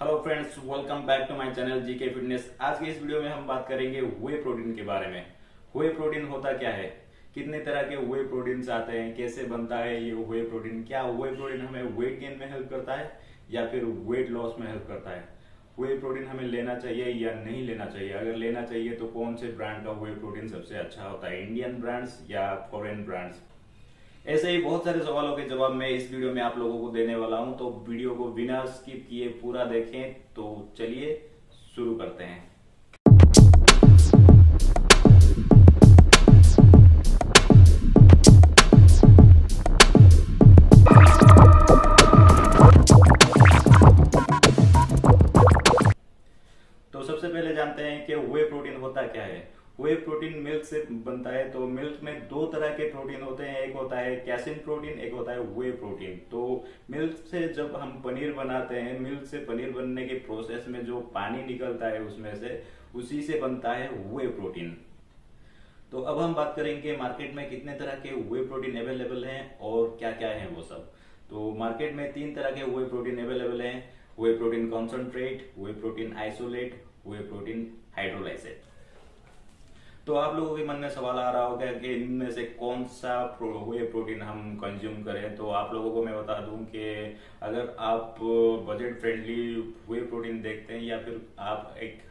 Hello friends, welcome back to my channel GK fitness. आज के इस वीडियो में हम बात करेंगे व्हे प्रोटीन के बारे में। व्हे प्रोटीन होता क्या है, कितने तरह के व्हे प्रोटीन आते हैं, कैसे बनता है ये व्हे प्रोटीन, क्या व्हे प्रोटीन हमें वेट गेन में हेल्प करता है या फिर वेट लॉस में हेल्प करता है, व्हे प्रोटीन हमें लेना चाहिए या नहीं लेना चाहिए, अगर लेना चाहिए तो कौन से ब्रांड का व्हे प्रोटीन सबसे अच्छा होता है, इंडियन ब्रांड्स या फॉरेन ब्रांड्स। ऐसे ही बहुत सारे सवालों के जवाब मैं इस वीडियो में आप लोगों को देने वाला हूं, तो वीडियो को बिना स्किप किए पूरा देखें। तो चलिए शुरू करते हैं। तो सबसे पहले जानते हैं कि व्हे प्रोटीन होता क्या है। व्हे प्रोटीन मिल्क से बनता है। तो मिल्क में दो तरह के प्रोटीन होते हैं, एक होता है कैसिन प्रोटीन, एक होता है व्हे प्रोटीन। तो मिल्क से जब हम पनीर बनाते हैं, मिल्क से पनीर बनने के प्रोसेस में जो पानी निकलता है उसमें से, उसी से बनता है व्हे प्रोटीन। तो अब हम बात करेंगे मार्केट में कितने तरह के व्हे प्रोटीन अवेलेबल हैं और क्या क्या है वो सब। तो मार्केट में तीन तरह के व्हे प्रोटीन अवेलेबल हैं: whey protein concentrate, whey protein isolate, whey protein hydrolysate. तो आप लोगों के मन में सवाल आ रहा होगा कि इनमें से कौन सा व्हे प्रोटीन हम कंज्यूम करें। तो आप लोगों को मैं बता दूं कि अगर आप बजट फ्रेंडली व्हे प्रोटीन देखते हैं या फिर आप एक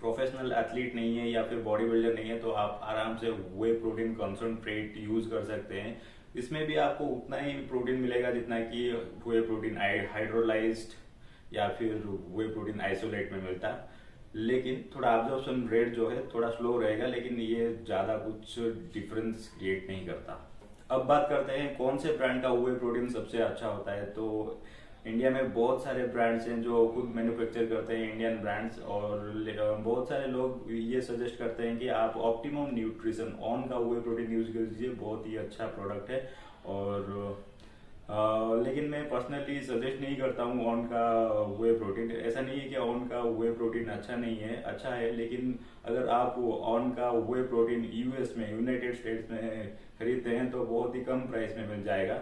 प्रोफेशनल एथलीट नहीं है या फिर बॉडी बिल्डर नहीं है, तो आप आराम से व्हे प्रोटीन कंसंट्रेट यूज कर सकते हैं। इसमें भी आपको उतना ही प्रोटीन मिलेगा जितना कि व्हे प्रोटीन हाइड्रोलाइज्ड या फिर व्हे प्रोटीन आइसोलेट में मिलता, लेकिन थोड़ा एब्जॉर्प्शन रेट जो है थोड़ा स्लो रहेगा, लेकिन ये ज्यादा कुछ डिफरेंस क्रिएट नहीं करता। अब बात करते हैं कौन से ब्रांड का व्हे प्रोटीन सबसे अच्छा होता है। तो इंडिया में बहुत सारे ब्रांड्स हैं जो खुद मैन्युफैक्चर करते हैं, इंडियन ब्रांड्स, और बहुत सारे लोग ये सजेस्ट करते हैं कि आप ऑप्टिमम न्यूट्रिशन ऑन का व्हे प्रोटीन यूज कीजिए, बहुत ही अच्छा प्रोडक्ट है। और लेकिन मैं पर्सनली सजेस्ट नहीं करता हूँ ऑन का व्हे प्रोटीन। ऐसा नहीं है कि ऑन का व्हे प्रोटीन अच्छा नहीं है, अच्छा है, लेकिन अगर आप ऑन का व्हे प्रोटीन यूएस में, यूनाइटेड स्टेट्स में खरीदते हैं तो बहुत ही कम प्राइस में मिल जाएगा,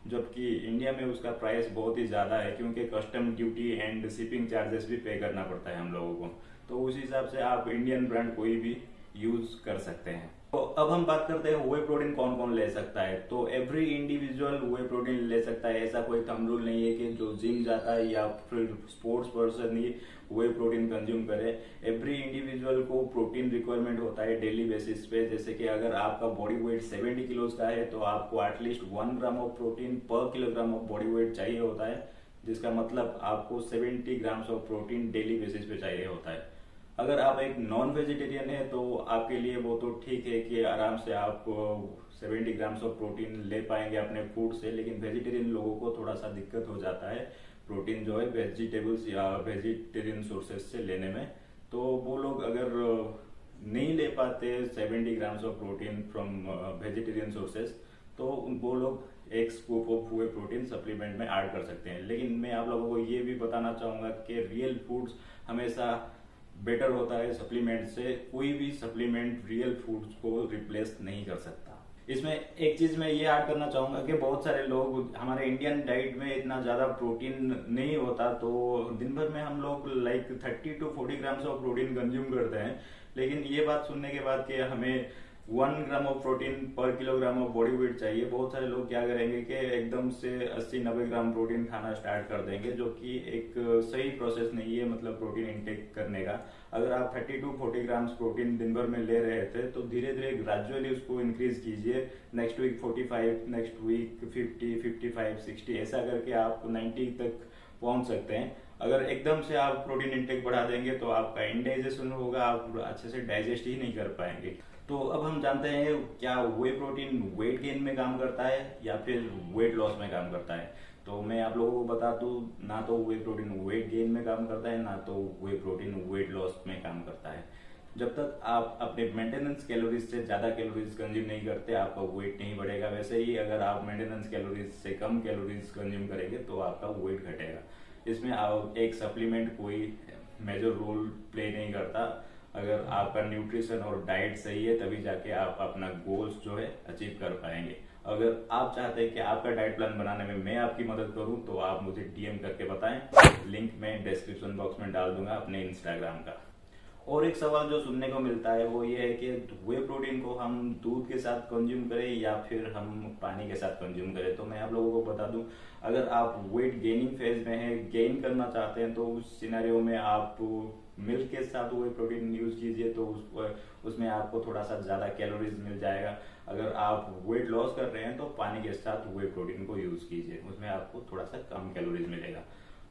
जबकि इंडिया में उसका प्राइस बहुत ही ज्यादा है, क्योंकि custom duty and shipping charges भी पे करना पड़ता है हम लोगों को। तो उस हिसाब से आप इंडियन ब्रांड कोई भी यूज कर सकते हैं। तो अब हम बात करते हैं व्हे प्रोटीन कौन कौन ले सकता है। तो एवरी इंडिविजुअल व्हे प्रोटीन ले सकता है, ऐसा कोई थंब रूल नहीं है कि जो जिम जाता है या फिर स्पोर्ट्स पर्सन ही व्हे प्रोटीन कंज्यूम करे। एवरी इंडिविजुअल को प्रोटीन रिक्वायरमेंट होता है डेली बेसिस पे। जैसे कि अगर आपका बॉडी वेट 70 किलो का है तो आपको एटलीस्ट 1 ग्राम ऑफ प्रोटीन पर किलोग्राम ऑफ बॉडी वेट चाहिए होता है, जिसका मतलब आपको 70 grams of protein daily basis पे चाहिए होता है। अगर आप एक नॉन वेजिटेरियन है तो आपके लिए वो तो ठीक है कि आराम से आप 70 ग्राम्स ऑफ प्रोटीन ले पाएंगे अपने फूड से, लेकिन वेजिटेरियन लोगों को थोड़ा सा दिक्कत हो जाता है प्रोटीन जो है वेजिटेबल्स या वेजिटेरियन सोर्सेज से लेने में। तो वो लोग अगर नहीं ले पाते 70 grams of protein from vegetarian sources, तो वो लोग एक scoop of whey protein supplement में ऐड कर सकते हैं। लेकिन मैं आप लोगों को ये भी बताना चाहूंगा कि रियल फूड्स हमेशा बेटर होता है सप्लीमेंट से। कोई भी सप्लीमेंट रियल फूड्स को रिप्लेस नहीं कर सकता। इसमें एक चीज मैं ये ऐड करना चाहूंगा कि बहुत सारे लोग, हमारे इंडियन डाइट में इतना ज्यादा प्रोटीन नहीं होता, तो दिन भर में हम लोग like 30 to 40 grams of protein consume करते हैं। लेकिन ये बात सुनने के बाद कि हमें 1 ग्राम ऑफ प्रोटीन पर किलोग्राम ऑफ बॉडी वेट चाहिए, बहुत सारे लोग क्या करेंगे कि एकदम से 80-90 ग्राम प्रोटीन खाना स्टार्ट कर देंगे, जो कि एक सही प्रोसेस नहीं है मतलब प्रोटीन इंटेक करने का। अगर आप 30 to 40 ग्राम्स प्रोटीन दिन भर में ले रहे थे तो धीरे धीरे ग्रेजुअली उसको इंक्रीज कीजिए। नेक्स्ट वीक 45, नेक्स्ट वीक 50, 55, 60, ऐसा करके आप 90 तक पहुंच सकते हैं। अगर एकदम से आप प्रोटीन इंटेक बढ़ा देंगे तो आपका इंडाइजेशन होगा, आप अच्छे से डाइजेस्ट ही नहीं कर पाएंगे। तो अब हम जानते हैं क्या व्हे प्रोटीन वेट गेन में काम करता है या फिर वेट लॉस में काम करता है। तो मैं आप लोगों को बता दूं, ना तो व्हे प्रोटीन वेट गेन में काम करता है, ना तो व्हे प्रोटीन वेट लॉस में काम करता है। जब तक आप अपने मेंटेनेंस कैलोरीज से ज्यादा कैलोरीज कंज्यूम नहीं करते, आपका वेट नहीं बढ़ेगा। वैसे ही अगर आप मेंटेनेंस कैलोरीज से कम कैलोरीज कंज्यूम करेंगे तो आपका वेट घटेगा। इसमें एक सप्लीमेंट कोई मेजर रोल प्ले नहीं करता। अगर आपका न्यूट्रिशन और डाइट सही है तभी जाके आप अपना गोल्स जो है अचीव कर पाएंगे। अगर आप चाहते हैं कि आपका डाइट प्लान बनाने में मैं आपकी मदद करूं तो आप मुझे डीएम करके बताएं। लिंक मैं डिस्क्रिप्शन बॉक्स में डाल दूंगा अपने इंस्टाग्राम का। और एक सवाल जो सुनने को मिलता है वो ये है कि वे प्रोटीन को हम दूध के साथ कंज्यूम करें या फिर हम पानी के साथ कंज्यूम करें। तो मैं आप लोगों को बता दूं, अगर आप वेट गेनिंग फेज में है, गेन करना चाहते हैं, तो उस सिनेरियो में आप मिल्क के साथ वे प्रोटीन यूज कीजिए, तो उसमें आपको थोड़ा सा ज्यादा कैलोरीज मिल जाएगा। अगर आप वेट लॉस कर रहे हैं तो पानी के साथ वे प्रोटीन को यूज कीजिए, उसमें आपको थोड़ा सा कम कैलोरीज मिलेगा।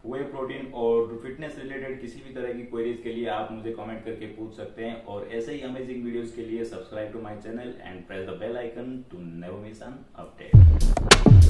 वे प्रोटीन और फिटनेस रिलेटेड किसी भी तरह की क्वेरीज के लिए आप मुझे कमेंट करके पूछ सकते हैं, और ऐसे ही अमेजिंग वीडियोस के लिए subscribe to my channel and press the bell icon to never miss an update.